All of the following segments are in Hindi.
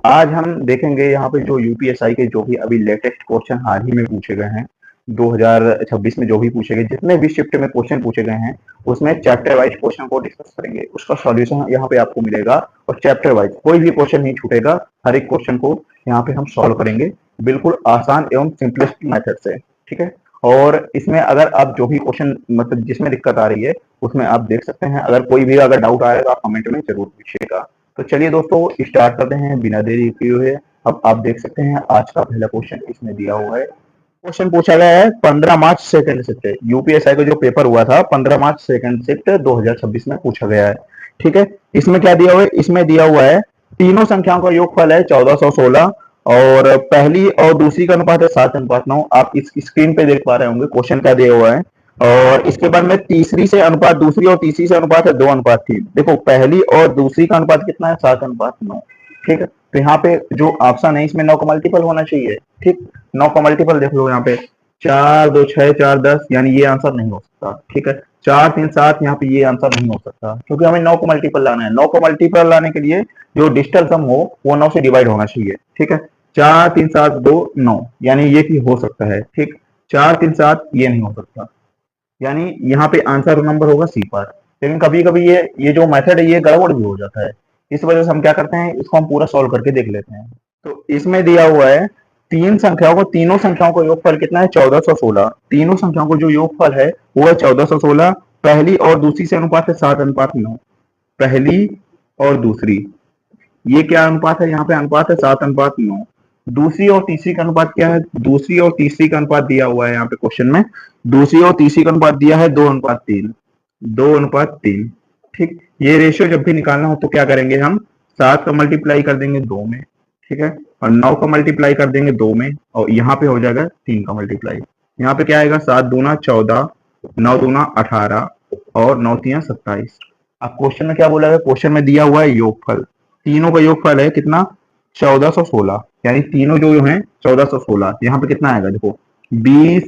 आज हम देखेंगे यहाँ पे जो यूपीएसआई के जो भी अभी लेटेस्ट क्वेश्चन हाल ही में पूछे गए हैं 2026 में जो भी पूछे गए, जितने भी शिफ्ट में क्वेश्चन पूछे गए हैं उसमें चैप्टर वाइज क्वेश्चन को डिस्कस करेंगे, उसका सॉल्यूशन यहाँ पे आपको मिलेगा और चैप्टर वाइज कोई भी क्वेश्चन नहीं छूटेगा। हर एक क्वेश्चन को यहाँ पे हम सॉल्व करेंगे बिल्कुल आसान एवं सिंपलेस्ट मेथड से, ठीक है। और इसमें अगर आप जो भी क्वेश्चन मतलब जिसमें दिक्कत आ रही है उसमें आप देख सकते हैं, अगर कोई भी अगर डाउट आएगा तो आप कमेंट में जरूर पूछिएगा। तो चलिए दोस्तों स्टार्ट करते हैं बिना देरी किए हुए। अब आप देख सकते हैं आज का पहला क्वेश्चन इसमें दिया हुआ है। क्वेश्चन पूछा गया है 15 मार्च सेकंड शिफ्ट, यूपीएसआई का जो पेपर हुआ था 15 मार्च सेकंड शिफ्ट 2026 में पूछा गया है, ठीक है। इसमें क्या दिया हुआ है, इसमें दिया हुआ है तीनों संख्याओं का योगफल है 1416 और पहली और दूसरी का अनुपात है 7:9। आप इस स्क्रीन पे देख पा रहे होंगे क्वेश्चन क्या दिया हुआ है। और इसके बाद में तीसरी से अनुपात दूसरी और तीसरी से अनुपात है 2:3। देखो पहली और दूसरी का अनुपात कितना है 7:9, ठीक है। तो यहाँ पे जो ऑप्शन है इसमें 9 का मल्टीपल होना चाहिए, ठीक। 9 का मल्टीपल देख लो यहाँ पे 4 2 6 4 10, यानी ये आंसर नहीं हो सकता, ठीक है। 4 3 7, यहाँ पे ये आंसर नहीं हो सकता क्योंकि हमें 9 को मल्टीपल लाना है। 9 को मल्टीपल लाने के लिए जो डिजिटल सम हो वो 9 से डिवाइड होना चाहिए, ठीक है। 4 3 7 2 9, यानी ये भी हो सकता है, ठीक। 4 3 7 ये नहीं हो सकता, यानी यहाँ पे आंसर नंबर होगा सी पर। लेकिन कभी कभी ये जो मेथड है ये गड़बड़ भी हो जाता है, इस वजह से हम क्या करते हैं इसको हम पूरा सॉल्व करके देख लेते हैं। तो इसमें दिया हुआ है तीनों संख्याओं को योगफल कितना है 1416। तीनों संख्याओं को जो योगफल है वो है 1416। पहली और दूसरी से अनुपात है 7:9। पहली और दूसरी ये क्या अनुपात है, यहाँ पे अनुपात है 7:9। दूसरी और तीसरी का अनुपात क्या है, दूसरी और तीसरी का अनुपात दिया हुआ है यहाँ पे क्वेश्चन में। दूसरी और तीसरी का अनुपात दिया है 2:3, 2:3, ठीक। ये रेशियो जब भी निकालना हो तो क्या करेंगे हम 7 का मल्टीप्लाई कर देंगे 2 में, ठीक है। और 9 का मल्टीप्लाई कर देंगे 2 में और यहाँ पे हो जाएगा 3 का मल्टीप्लाई। यहाँ पे क्या आएगा 7 दूना 14, 9 दूना 18 और 9 3 27। अब क्वेश्चन में क्या बोला है, क्वेश्चन में दिया हुआ है योगफल। तीनों का योगफल है कितना 1416, यानी तीनों जो है 1416। यहाँ पे कितना आएगा देखो 20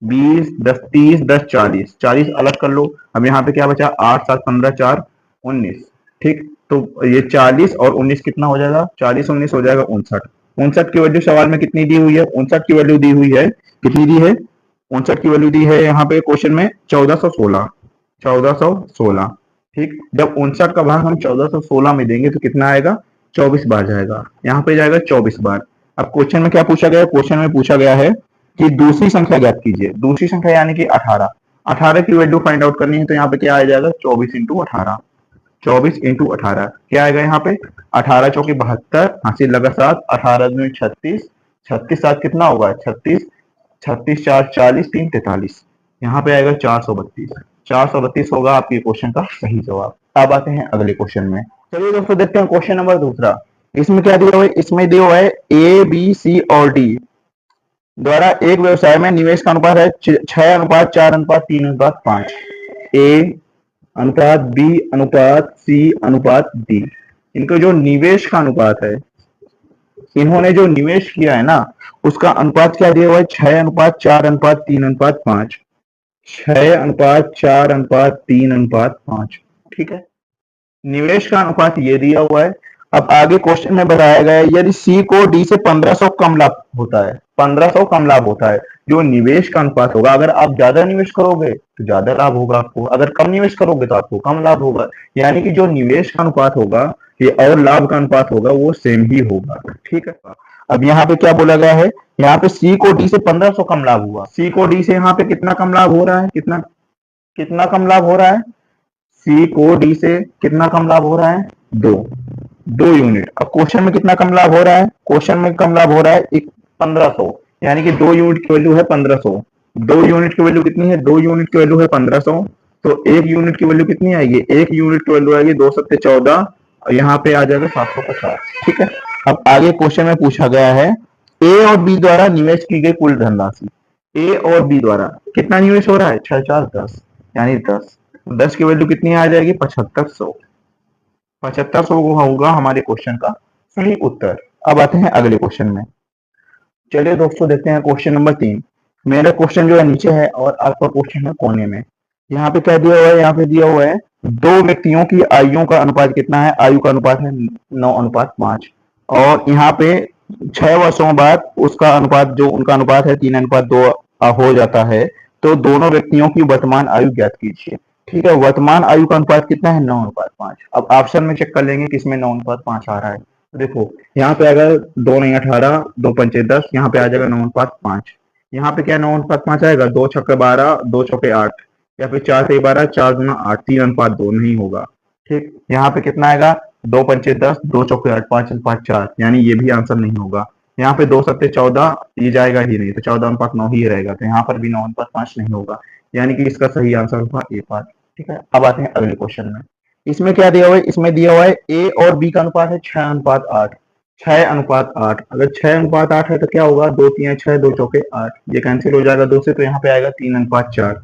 20 10 30 10 40, 40 अलग कर लो। अब यहाँ पे क्या बचा 8 7 15 4 19, ठीक। तो ये 40 और 19 कितना हो जाएगा 40 19 हो जाएगा 59। 59 की वैल्यू सवाल में कितनी दी हुई है, 59 की वैल्यू दी हुई है, कितनी दी है 59 की वैल्यू दी है यहाँ पे क्वेश्चन में 1416, 1416, ठीक। जब 59 का भाग हम 1416 में देंगे तो कितना आएगा 24 बार जाएगा, यहाँ पे जाएगा 24 बार। अब क्वेश्चन में क्या पूछा गया है, क्वेश्चन में पूछा गया है कि दूसरी संख्या ज्ञात कीजिए। दूसरी संख्या यानी कि 18। 18 की वैल्यू फाइंड आउट करनी है तो यहाँ पे क्या आ जाएगा 24 इंटू 18। 24 इंटू 18 क्या आएगा यहाँ पे 18 चौकी 72, हासिल लगा 7, 18 में 36, 36 7 कितना होगा 36, 36 4 40, 3 43, यहाँ पे आएगा 432। 432 होगा आपके क्वेश्चन का सही जवाब। अब आते हैं अगले क्वेश्चन में। चलिए दोस्तों देखते हैं क्वेश्चन नंबर दूसरा। इसमें क्या दिया हुआ है, इसमें दिया हुआ है ए बी सी और डी द्वारा एक व्यवसाय में निवेश का अनुपात है 6:4:3:5। ए अनुपात बी अनुपात सी अनुपात डी। इनका जो निवेश का अनुपात है, इन्होंने जो निवेश किया है ना उसका अनुपात क्या दिया हुआ है 6:4:3:5। 6:4:3:5, ठीक है। निवेश का अनुपात ये दिया हुआ है। अब आगे क्वेश्चन में बताया गया है यदि सी को डी से 1500 कम लाभ होता है, 1500 कम लाभ होता है, जो निवेश का अनुपात होगा, अगर आप ज्यादा निवेश करोगे तो ज्यादा लाभ होगा आपको, अगर कम निवेश करोगे तो आपको कम लाभ होगा। यानी कि जो निवेश का अनुपात होगा ये और लाभ का अनुपात होगा वो सेम ही होगा, ठीक है। अब यहाँ पे क्या बोला गया है, यहाँ पे सी को डी से 1500 कम लाभ हुआ। सी को डी से यहाँ पे कितना कम लाभ हो रहा है, कितना कितना कम लाभ हो रहा है, सी को डी से कितना कम लाभ हो रहा है 2 यूनिट। अब क्वेश्चन में कितना कम लाभ हो रहा है, क्वेश्चन में कम लाभ हो रहा है 1500, यानी कि 2 यूनिट की वैल्यू है 1500। 2 यूनिट की वैल्यू कितनी है, 2 यूनिट की वैल्यू है 1500। तो 1 यूनिट की वैल्यू कितनी आएगी, 1 यूनिट की वैल्यू आएगी 2 7 14 और यहाँ पे आ जाएगा 750, ठीक है। अब आगे क्वेश्चन में पूछा गया है ए और बी द्वारा निवेश की गई कुल धनराशि। ए और बी द्वारा कितना निवेश हो रहा है 6 4 10, यानी 10। 10 की वैल्यू कितनी आ जाएगी 7500। 7500 होगा हमारे क्वेश्चन का सही उत्तर। अब आते हैं अगले क्वेश्चन में। चलिए दोस्तों देखते हैं क्वेश्चन नंबर 3। मेरा क्वेश्चन जो है नीचे है और आपका क्वेश्चन है कोने में। यहाँ पे क्या दिया हुआ है, यहाँ पे दिया हुआ है दो व्यक्तियों की आयुओं का अनुपात कितना है, आयु का अनुपात है 9:5। और यहाँ पे 6 वर्षों बाद उसका अनुपात, जो उनका अनुपात है 3:2 हो जाता है। तो दोनों व्यक्तियों की वर्तमान आयु ज्ञात कीजिए। ठीक है, वर्तमान आयु का अनुपात कितना है? 9:5। अब ऑप्शन में चेक कर लेंगे किसमें 9:5 आ रहा है। देखो यहाँ पे अगर 2 नहीं 18, 2 पंचे 10, यहाँ पे आ जाएगा 9:5। यहाँ पे क्या 9:5 आएगा? 2 छक्के 12, 2 चौके 8, या फिर 4 से 12, 4 गुना 8, 3:2 नहीं होगा। ठीक, यहाँ पे कितना आएगा? 2 पंचे 10, 2 चौके 8, 5 अनुपात 4, यानी ये भी आंसर नहीं होगा। यहाँ पे 2 सत्ते 14, ये जाएगा ही नहीं, तो 14:9 ही रहेगा, तो यहाँ पर भी 9:5 नहीं होगा, यानी कि इसका सही आंसर होगा ए पार्ट। ठीक है, अब आते हैं अगले क्वेश्चन में। इसमें क्या दिया हुआ है? इसमें दिया हुआ है ए और बी का अनुपात है 6:8। 6:8, अगर 6:8 है तो क्या होगा? 2 3 6, 2 चौके 8, ये कैंसिल हो जाएगा 2 से, तो यहाँ पे आएगा 3:4।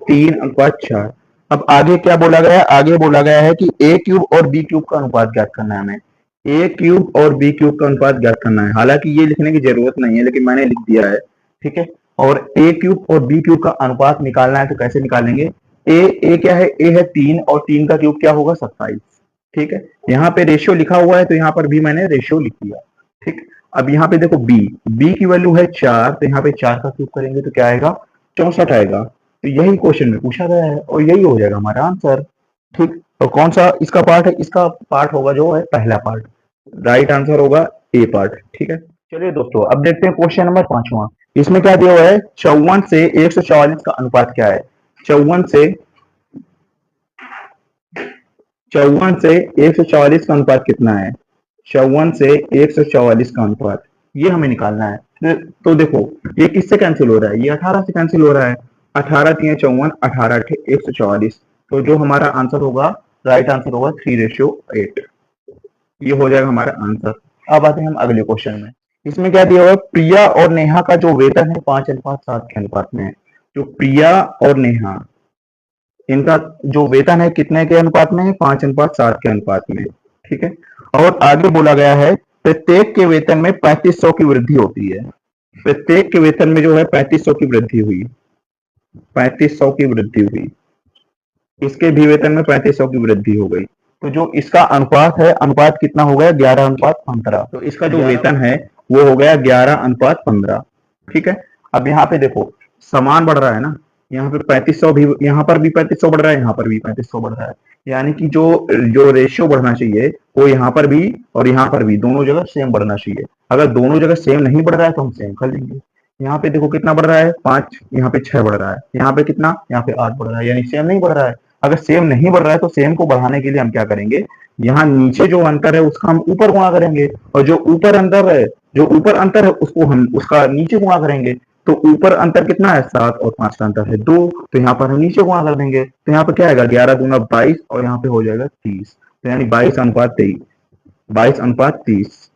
3:4। अब आगे क्या बोला गया है? आगे बोला गया है कि ए क्यूब और बी क्यूब का अनुपात ज्ञात करना है हमें। ए क्यूब और बी क्यूब का अनुपात ज्ञात करना है, हालांकि ये लिखने की जरूरत नहीं है, लेकिन मैंने लिख दिया है। ठीक है, और ए क्यूब और बी क्यूब का अनुपात निकालना है, तो कैसे निकालेंगे? ए क्या है? ए है 3, और 3 का क्यूब क्या होगा? 27। ठीक है, यहाँ पे रेशियो लिखा हुआ है, तो यहाँ पर भी मैंने रेशियो लिख दिया। ठीक, अब यहाँ पे देखो बी की वैल्यू है 4, तो यहाँ पे 4 का क्यूब करेंगे तो क्या आएगा? 64 आएगा। तो यही क्वेश्चन में पूछा गया है, और यही हो जाएगा हमारा आंसर। ठीक, तो कौन सा इसका पार्ट है? इसका पार्ट होगा जो है पहला पार्ट, राइट आंसर होगा ए पार्ट। ठीक है, चलिए दोस्तों अब देखते हैं क्वेश्चन नंबर 5वां। इसमें क्या दिया हुआ है? 54 से 144 का अनुपात क्या है? 54 से 144 का अनुपात कितना है? 54 से 144 का अनुपात, ये हमें निकालना है। तो देखो ये किससे कैंसिल हो रहा है? ये 18 से कैंसिल हो रहा है। 18 3 54, 18 144, तो जो हमारा आंसर होगा, राइट आंसर होगा 3:8। ये हो जाएगा हमारा आंसर। अब आते हैं हम अगले क्वेश्चन में। इसमें क्या दिया हुआ है? प्रिया और नेहा का जो वेतन है 5:7 के अनुपात में है। जो प्रिया और नेहा, इनका जो वेतन है कितने के अनुपात में है? 5:7 के अनुपात में। ठीक है, और आगे बोला गया है प्रत्येक के वेतन में 3500 की वृद्धि होती है। प्रत्येक के वेतन में जो है 3500 की वृद्धि हुई, 3500 की वृद्धि हुई, इसके भी वेतन में 3500 की वृद्धि हो गई। तो जो इसका अनुपात है, अनुपात कितना हो गया? 11:15। तो इसका जो वेतन है वो हो गया 11:15। ठीक है, अब यहाँ पे देखो समान बढ़ रहा है ना, यहाँ पे 3500 भी, यहाँ पर भी 3500 बढ़ रहा है, यहाँ पर भी 3500 बढ़ रहा है, यानी कि जो जो रेशियो बढ़ना चाहिए वो यहाँ पर भी और यहाँ पर भी दोनों जगह सेम बढ़ना चाहिए। अगर दोनों जगह सेम नहीं बढ़ रहा है तो हम सेम कर लेंगे। यहाँ पे देखो कितना बढ़ रहा है? 5, यहाँ पे 6 बढ़ रहा है, यहाँ पे कितना? यहाँ पे 8 बढ़ रहा है, यानी सेम नहीं बढ़ रहा है। अगर सेम नहीं बढ़ रहा है तो सेम को बढ़ाने के लिए हम क्या करेंगे? यहाँ नीचे जो अंतर है उसका हम ऊपर गुणा करेंगे, और जो ऊपर अंतर है उसको हम उसका नीचे गुणा करेंगे। तो ऊपर अंतर कितना है? 7, और 5 का अंतर है 2, तो यहाँ पर हम नीचे गुणा कर देंगे, तो यहाँ पे क्या आएगा? 11 दूना 22, और यहाँ पे हो जाएगा 30, तो यानी 22:23, 22:30,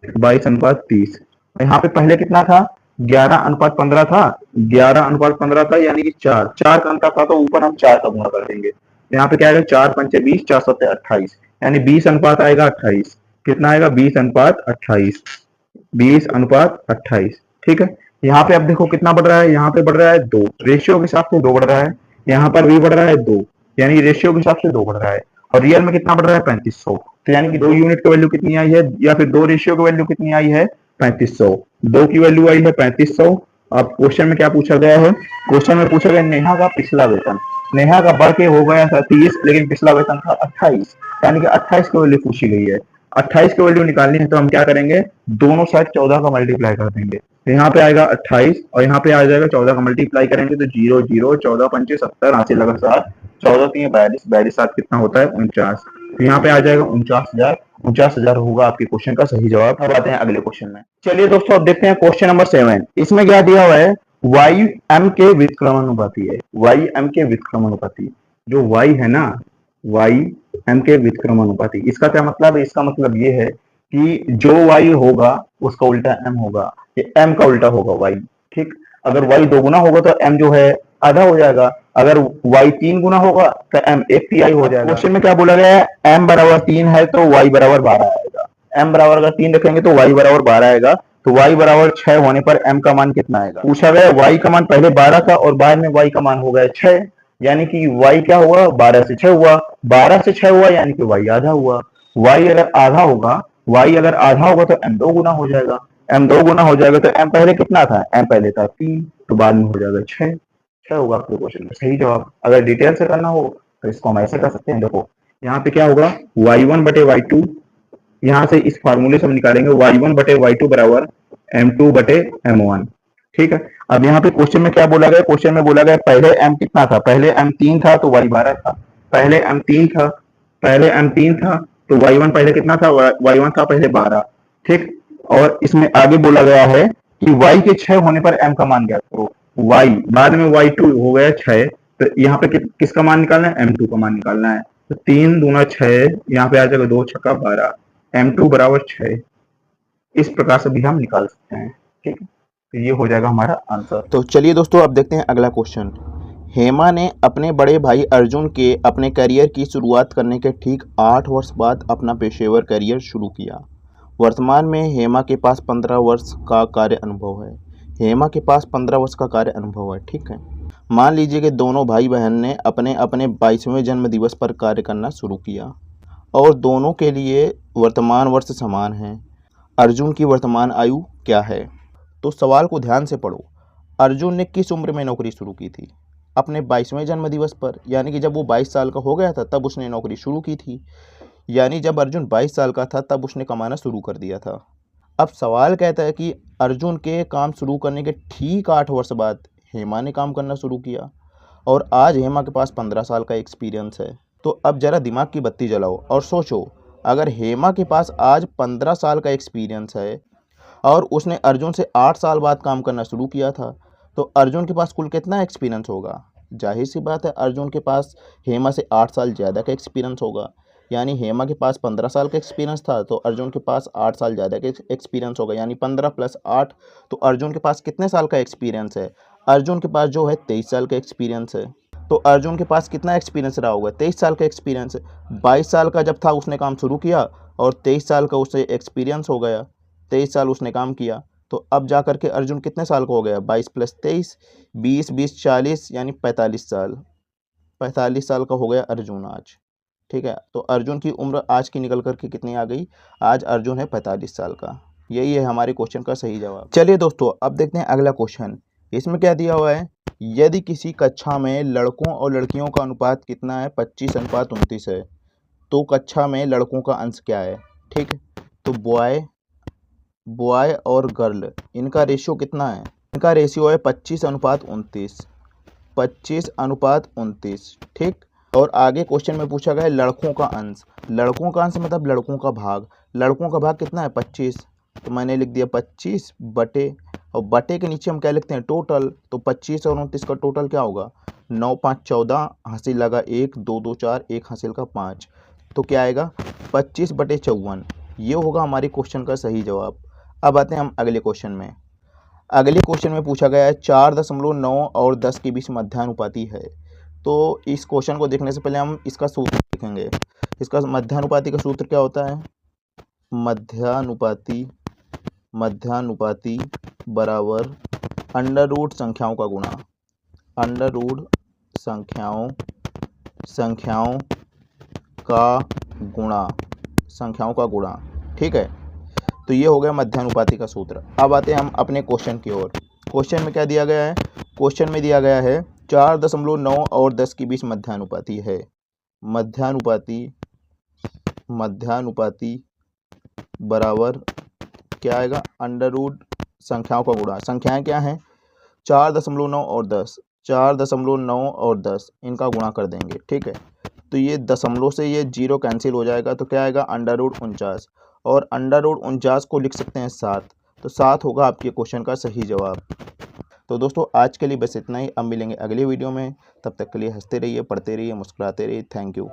22:30। यहाँ पे पहले कितना था? 11:15 था, 11:15 था, यानी कि 4 का अंतर था, तो ऊपर हम 4 का गुणा कर देंगे। यहाँ पे क्या आएगा? 4 पंचे 20, 4 सत्ते 28, यानी 20 अनुपात आएगा 28। कितना आएगा? 20:28, 20:28। ठीक है, यहाँ पे अब देखो कितना बढ़ रहा है? यहाँ पे बढ़ रहा है 2, रेशियो के हिसाब से 2 बढ़ रहा है, यहाँ पर भी बढ़ रहा है 2, यानी रेशियो के हिसाब से 2 बढ़ रहा है, और रियल में कितना बढ़ रहा है? 3500। तो यानी कि 2 यूनिट की वैल्यू कितनी आई है, या फिर 2 रेशियो की वैल्यू कितनी आई है? 3500। 2 की वैल्यू आई है 3500। अब क्वेश्चन में क्या पूछा गया है? क्वेश्चन में पूछा गया नेहा का पिछला वेतन। नेहा का बढ़ के हो गया था 30, लेकिन पिछला वेतन था 28, यानी कि 28 की वैल्यू पूछी गई है। 28 की वैल्यू निकालनी है तो हम क्या करेंगे? दोनों साइड 14 का मल्टीप्लाई कर देंगे, तो यहाँ पे आएगा 28, और यहाँ पे आ जाएगा 14 का मल्टीप्लाई करेंगे तो 0 0, 14 पंचे 70, 80 लगा 7, 14 3 42, 42 7 कितना होता है? 49। तो यहाँ पे आ जाएगा 49,000। 49,000 होगा आपके क्वेश्चन का सही जवाब। अब आते हैं अगले क्वेश्चन में। चलिए दोस्तों अब देखते हैं क्वेश्चन नंबर 7। इसमें क्या दिया हुआ है? वाई एम के व्युत्क्रमानुपाती है। वाई एम के व्युत्क्रमानुपाती, जो वाई है ना, वाई एम के व्युत्क्रमानुपाती, इसका क्या मतलब है? इसका मतलब ये है कि जो वाई होगा उसका उल्टा एम होगा, ये एम का उल्टा होगा वाई। ठीक, अगर वाई 2 गुना होगा तो एम जो है आधा हो जाएगा, अगर y 3 गुना होगा तो m 1 तिहाई हो जाएगा। क्वेश्चन में क्या बोला गया है? m बराबर 3 है तो y बराबर 12 आएगा। m बराबर अगर 3 रखेंगे तो y बराबर 12 आएगा, तो y बराबर 6 होने पर m का मान कितना आएगा? पूछा गया y का मान पहले 12 था और बाद में y का मान हो गया 6, यानी कि y क्या हुआ? 12 से 6 हुआ, 12 से 6 हुआ, यानी कि y आधा हुआ। y अगर आधा होगा y अगर आधा होगा तो m 2 गुना हो जाएगा, m 2 गुना हो जाएगा तो m पहले कितना था, m पहले था 3, तो बाद में हो जाएगा 6, 6 होगा आपके क्वेश्चन का सही जवाब। अगर डिटेल से करना हो तो इसको हम ऐसे कर सकते हैं, देखो यहाँ पे क्या होगा y1 बटे y2, यहाँ से इस फार्मूले से हम निकालेंगे y1 बटे y2 बराबर m2 बटे m1, ठीक है। अब यहाँ पे क्वेश्चन में क्या बोला गया, क्वेश्चन में बोला गया पहले m कितना था, पहले m 3 था तो y 12 था, पहले m 3 था, पहले m 3 था तो y1 पहले कितना था, y1 था पहले 12, ठीक। और इसमें आगे बोला गया है कि y के 6 होने पर m का मान ज्ञात करो, y बाद में y2 हो गया 6, तो यहाँ पे किसका मान निकालना है, m2 का मान निकालना है, तो 3 दूना 6, यहाँ पे आ जाएगा 2 छक्का 12, m2 बराबर 6, इस प्रकार से भी हम निकाल सकते हैं, ठीक है। तो ये हो जाएगा हमारा आंसर। तो चलिए दोस्तों अब देखते हैं अगला क्वेश्चन। हेमा ने अपने बड़े भाई अर्जुन के अपने करियर की शुरुआत करने के ठीक 8 वर्ष बाद अपना पेशेवर करियर शुरू किया। वर्तमान में हेमा के पास 15 वर्ष का कार्य अनुभव है। हेमा के पास 15 वर्ष का कार्य अनुभव है, ठीक है। मान लीजिए कि दोनों भाई बहन ने अपने अपने 22वें जन्म दिवस पर कार्य करना शुरू किया और दोनों के लिए वर्तमान वर्ष समान हैं। अर्जुन की वर्तमान आयु क्या है? तो सवाल को ध्यान से पढ़ो। अर्जुन ने किस उम्र में नौकरी शुरू की थी? अपने 22वें जन्म दिवस पर, यानी कि जब वो 22 साल का हो गया था तब उसने नौकरी शुरू की थी, यानी जब अर्जुन 22 साल का था तब उसने कमाना शुरू कर दिया था। अब सवाल कहता है कि अर्जुन के काम शुरू करने के ठीक 8 वर्ष बाद हेमा ने काम करना शुरू किया और आज हेमा के पास 15 साल का एक्सपीरियंस है। तो अब ज़रा दिमाग की बत्ती जलाओ और सोचो, अगर हेमा के पास आज 15 साल का एक्सपीरियंस है और उसने अर्जुन से 8 साल बाद काम करना शुरू किया था, तो अर्जुन के पास कुल कितना एक्सपीरियंस होगा? जाहिर सी बात है अर्जुन के पास हेमा से 8 साल ज़्यादा का एक्सपीरियंस होगा। यानी हेमा के पास 15 साल का एक्सपीरियंस था तो अर्जुन के पास 8 साल ज़्यादा का एक्सपीरियंस होगा, यानी 15 + 8, तो अर्जुन के पास कितने साल का एक्सपीरियंस है? अर्जुन के पास जो है 23 साल का एक्सपीरियंस है। तो अर्जुन के पास कितना एक्सपीरियंस रहा होगा? 23 साल का एक्सपीरियंस है। 22 साल का जब था उसने काम शुरू किया और 23 साल का उसे एक्सपीरियंस हो गया, 23 साल उसने काम किया, तो अब जा कर के अर्जुन कितने साल का हो गया? 22 + 23, 20, 20, 40, यानी 45 साल। 45 साल का हो गया अर्जुन आज, ठीक है। तो अर्जुन की उम्र आज की निकल कर के कितनी आ गई? आज अर्जुन है 45 साल का। यही है हमारे क्वेश्चन का सही जवाब। चलिए दोस्तों अब देखते हैं अगला क्वेश्चन। इसमें क्या दिया हुआ है? यदि किसी कक्षा में लड़कों और लड़कियों का अनुपात कितना है? 25:29 है। तो कक्षा में लड़कों का अंश क्या है? ठीक है, तो बॉय और गर्ल, इनका रेशियो कितना है? इनका रेशियो है 25:29, 25:29, ठीक। और आगे क्वेश्चन में पूछा गया है लड़कों का अंश। लड़कों का अंश मतलब लड़कों का भाग। लड़कों का भाग कितना है? 25, तो मैंने लिख दिया 25 बटे, और बटे के नीचे हम क्या लिखते हैं? टोटल। तो 25 और 29 का टोटल क्या होगा? 9 5 14, हासिल लगा 1, 2 2 4, 1 हासिल का 5, तो क्या आएगा? 25/54। ये होगा हमारे क्वेश्चन का सही जवाब। अब आते हैं हम अगले क्वेश्चन में। अगले क्वेश्चन में पूछा गया है 4.9 और 10 के बीच मध्यानुपाती है। तो इस क्वेश्चन को देखने से पहले हम इसका सूत्र लिखेंगे। इसका मध्यानुपाती का सूत्र क्या होता है? मध्यानुपाती बराबर अंडर-रूट संख्याओं का गुणा, अंडर-रूट संख्याओं का गुणा, ठीक है। तो ये हो गया मध्यानुपाती का सूत्र। अब आते हैं हम अपने क्वेश्चन की ओर। क्वेश्चन में क्या दिया गया है? क्वेश्चन में दिया गया है 4.9 और 10 के बीच मध्यानुपाती है। मध्यानुपाती बराबर क्या आएगा? अंडर-रूट संख्याओं का गुणा। संख्याएं क्या हैं? 4.9 और 10, 4.9 और 10 इनका गुणा कर देंगे, ठीक है। तो ये दशमलव से ये 0 कैंसिल हो जाएगा, तो क्या आएगा? अंडर-रूट 49, और अंडर-रूट 49 को लिख सकते हैं 7, तो 7 होगा आपके क्वेश्चन का सही जवाब। तो दोस्तों आज के लिए बस इतना ही। अब मिलेंगे अगले वीडियो में, तब तक के लिए हंसते रहिए, पढ़ते रहिए, मुस्कुराते रहिए। Thank you.